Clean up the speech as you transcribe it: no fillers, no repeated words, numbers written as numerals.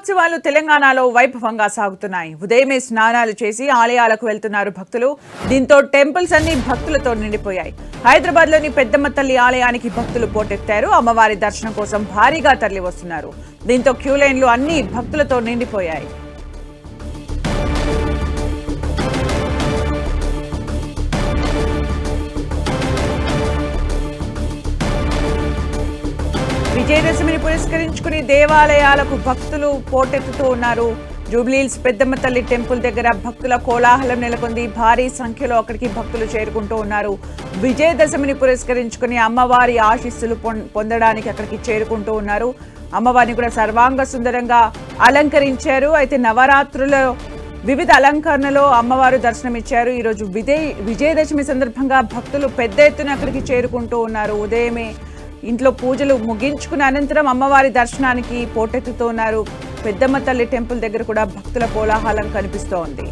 బ్రహ్మోత్సవాలు తెలంగాణలో వైభవంగా సాగుతున్నాయి. ఉదయమే స్నానాలు చేసి ఆలయాలకు వెళ్తున్నారు భక్తులు. దీంతో టెంపుల్స్ అన్ని భక్తులతో నిండిపోయాయి. హైదరాబాద్లోని పెద్దమ్మ తల్లి ఆలయానికి భక్తులు పోటెత్తారు. అమ్మవారి దర్శనం కోసం భారీగా తరలి వస్తున్నారు. దీంతో క్యూ లైన్లు అన్ని భక్తులతో నిండిపోయాయి. విజయదశమిని పురస్కరించుకుని దేవాలయాలకు భక్తులు పోటెత్తుతూ ఉన్నారు. జూబ్లీహిల్స్ పెద్దమ్మ తల్లి టెంపుల్ దగ్గర భక్తుల కోలాహలం నెలకొంది. భారీ సంఖ్యలో అక్కడికి భక్తులు చేరుకుంటూ ఉన్నారు. విజయదశమిని పురస్కరించుకుని అమ్మవారి ఆశీస్సులు పొందడానికి అక్కడికి చేరుకుంటూ ఉన్నారు. అమ్మవారిని కూడా సర్వాంగ సుందరంగా అలంకరించారు. అయితే నవరాత్రుల వివిధ అలంకరణలో అమ్మవారు దర్శనమిచ్చారు. ఈరోజు విజయదశమి సందర్భంగా భక్తులు పెద్ద ఎత్తున అక్కడికి చేరుకుంటూ ఉన్నారు. ఉదయమే ఇంట్లో పూజలు ముగించుకున్న అనంతరం అమ్మవారి దర్శనానికి పోటెత్తుతున్నారు. పెద్దమ్మ తల్లి టెంపుల్ దగ్గర కూడా భక్తుల కోలాహలం కనిపిస్తోంది.